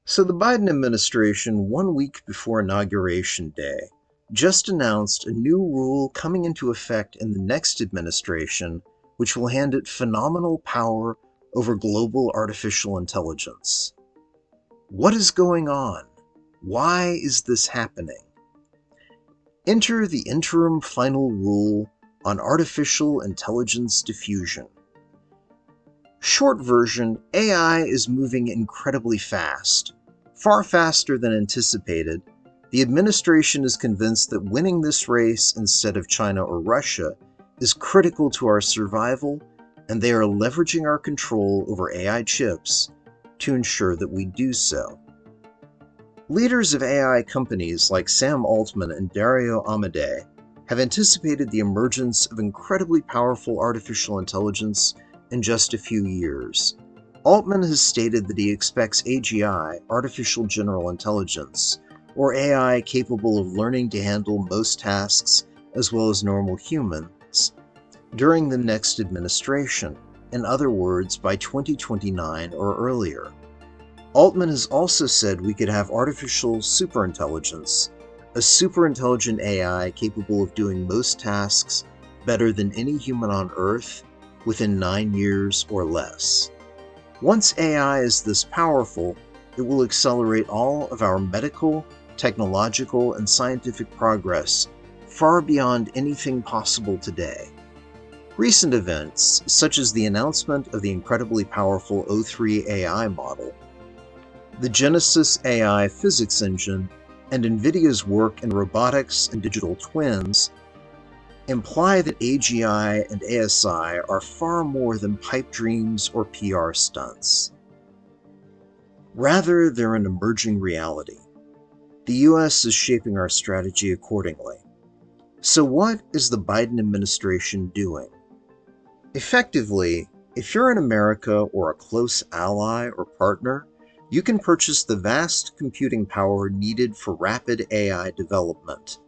So the Biden administration, 1 week before Inauguration Day, just announced a new rule coming into effect in the next administration, which will hand it phenomenal power over global artificial intelligence. What is going on? Why is this happening? Enter the interim final rule on artificial intelligence diffusion. Short version, AI is moving incredibly fast, far faster than anticipated. The administration is convinced that winning this race instead of China or Russia is critical to our survival, and they are leveraging our control over AI chips to ensure that we do so. Leaders of AI companies like Sam Altman and Dario Amodei have anticipated the emergence of incredibly powerful artificial intelligence in just a few years. Altman has stated that he expects AGI, Artificial General Intelligence, or AI capable of learning to handle most tasks as well as normal humans, during the next administration, in other words, by 2029 or earlier. Altman has also said we could have artificial superintelligence, a superintelligent AI capable of doing most tasks better than any human on Earth within 9 years or less. Once AI is this powerful, it will accelerate all of our medical, technological, and scientific progress far beyond anything possible today. Recent events, such as the announcement of the incredibly powerful O3 AI model, the Genesis AI physics engine, and NVIDIA's work in robotics and digital twins, imply that AGI and ASI are far more than pipe dreams or PR stunts. Rather, they're an emerging reality. The US is shaping our strategy accordingly. So what is the Biden administration doing? Effectively, if you're in America or a close ally or partner, you can purchase the vast computing power needed for rapid AI development.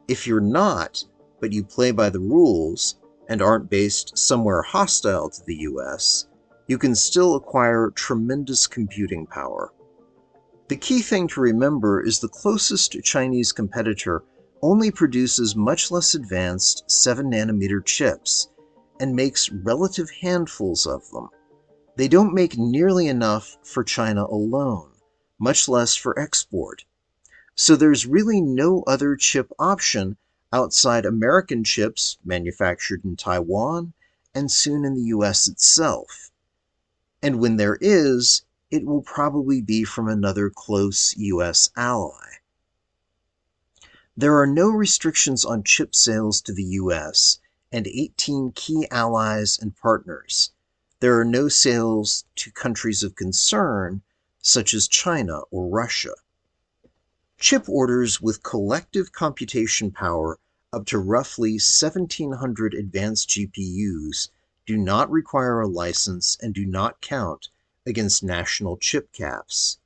If you're not, but you play by the rules and aren't based somewhere hostile to the US, you can still acquire tremendous computing power. The key thing to remember is the closest Chinese competitor only produces much less advanced 7nm chips and makes relative handfuls of them. They don't make nearly enough for China alone, much less for export. So there's really no other chip option outside American chips manufactured in Taiwan and soon in the US itself. And when there is, it will probably be from another close US ally. There are no restrictions on chip sales to the US and 18 key allies and partners. There are no sales to countries of concern, such as China or Russia. Chip orders with collective computation power up to roughly 1,700 advanced GPUs do not require a license and do not count against national chip caps.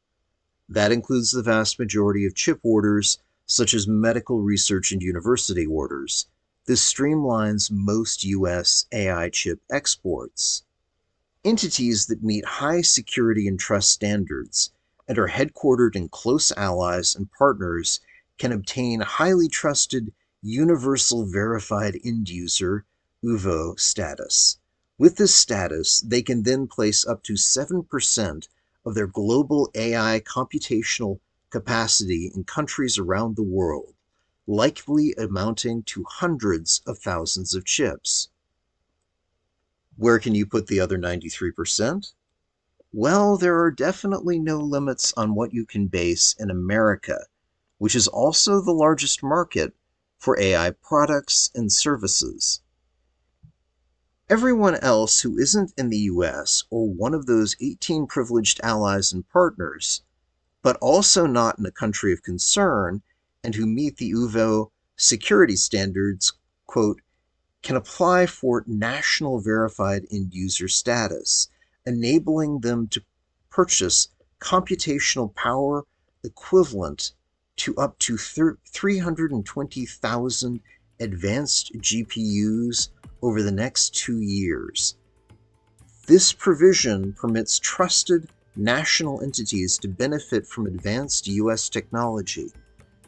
That includes the vast majority of chip orders, such as medical research and university orders. This streamlines most US AI chip exports. Entities that meet high security and trust standards and are headquartered in close allies and partners can obtain highly trusted Universal Verified End User UVO status. With this status, they can then place up to 7% of their global AI computational capacity in countries around the world, likely amounting to hundreds of thousands of chips. Where can you put the other 93%? Well, there are definitely no limits on what you can base in America, which is also the largest market for AI products and services. Everyone else who isn't in the US or one of those 18 privileged allies and partners, but also not in a country of concern and who meet the UVO security standards, quote, can apply for National Verified End User status, enabling them to purchase computational power equivalent to up to 320,000 advanced GPUs over the next 2 years. This provision permits trusted, national entities to benefit from advanced U.S. technology,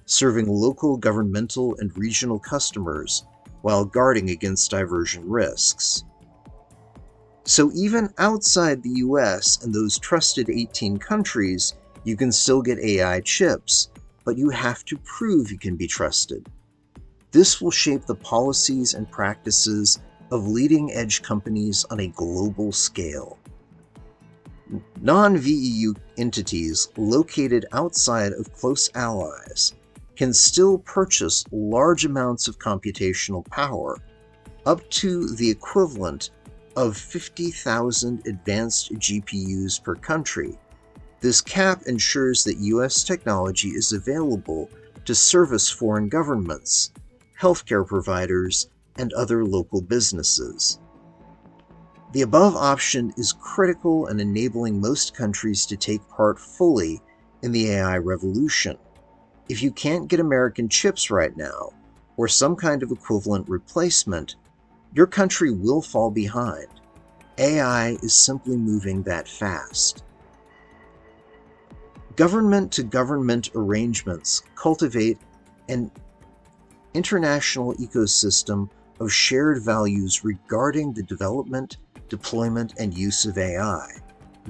serving local governmental and regional customers while guarding against diversion risks. So even outside the US and those trusted 18 countries, you can still get AI chips, but you have to prove you can be trusted. This will shape the policies and practices of leading-edge companies on a global scale. Non-VEU entities located outside of close allies can still purchase large amounts of computational power, up to the equivalent of 50,000 advanced GPUs per country. This cap ensures that US technology is available to service foreign governments, healthcare providers, and other local businesses. The above option is critical in enabling most countries to take part fully in the AI revolution. If you can't get American chips right now, or some kind of equivalent replacement, your country will fall behind. AI is simply moving that fast. Government-to-government arrangements cultivate an international ecosystem of shared values regarding the development, deployment, and use of AI.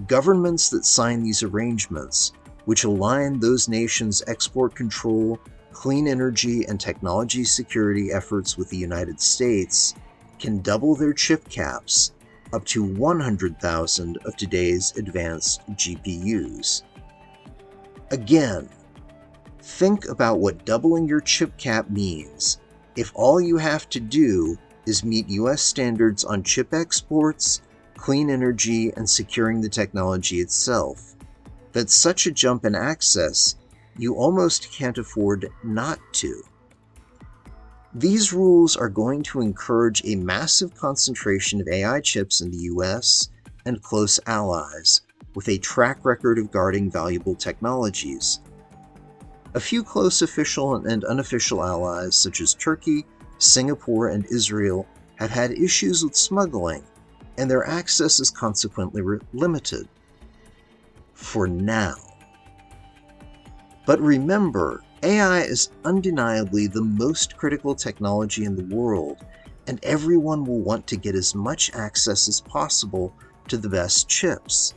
Governments that sign these arrangements, which align those nations' export control, clean energy, and technology security efforts with the United States, can double their chip caps up to 100,000 of today's advanced GPUs. Again, think about what doubling your chip cap means if all you have to do is meet US standards on chip exports, clean energy, and securing the technology itself. That's such a jump in access, you almost can't afford not to. These rules are going to encourage a massive concentration of AI chips in the US and close allies, with a track record of guarding valuable technologies. A few close official and unofficial allies, such as Turkey, Singapore, and Israel, have had issues with smuggling, and their access is consequently limited. For now. But remember, AI is undeniably the most critical technology in the world, and everyone will want to get as much access as possible to the best chips.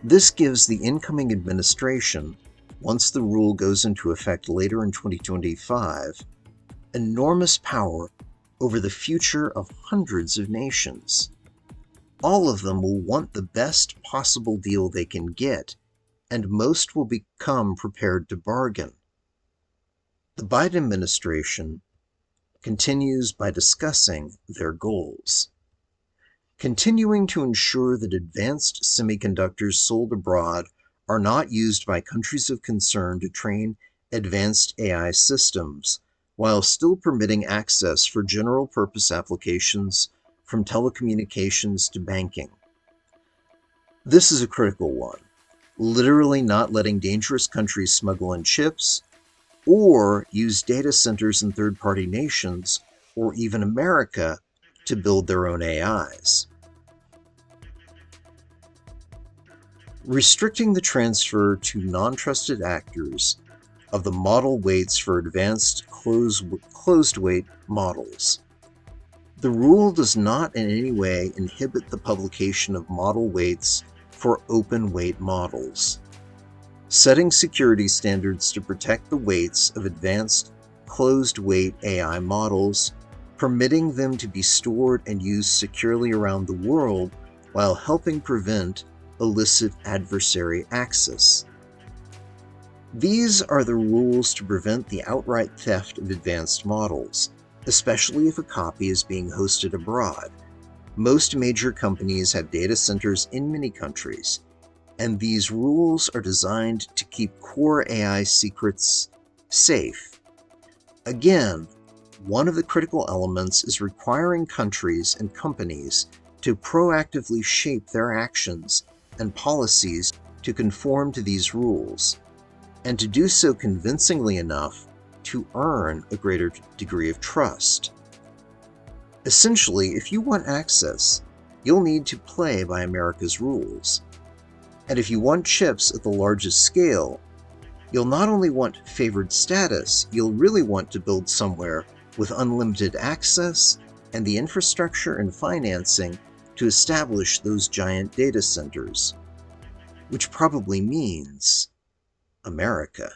This gives the incoming administration, once the rule goes into effect later in 2025, enormous power over the future of hundreds of nations. All of them will want the best possible deal they can get, and most will become prepared to bargain. The Biden administration continues by discussing their goals. Continuing to ensure that advanced semiconductors sold abroad are not used by countries of concern to train advanced AI systems, while still permitting access for general-purpose applications from telecommunications to banking. This is a critical one, literally not letting dangerous countries smuggle in chips or use data centers in third-party nations or even America to build their own AIs. Restricting the transfer to non-trusted actors of the model weights for advanced closed-weight models. The rule does not in any way inhibit the publication of model weights for open-weight models. Setting security standards to protect the weights of advanced closed-weight AI models, permitting them to be stored and used securely around the world while helping prevent illicit adversary access. These are the rules to prevent the outright theft of advanced models, especially if a copy is being hosted abroad. Most major companies have data centers in many countries, and these rules are designed to keep core AI secrets safe. Again, one of the critical elements is requiring countries and companies to proactively shape their actions and policies to conform to these rules, and to do so convincingly enough to earn a greater degree of trust. Essentially, if you want access, you'll need to play by America's rules. And if you want chips at the largest scale, you'll not only want favored status, you'll really want to build somewhere with unlimited access and the infrastructure and financing to establish those giant data centers, which probably means America.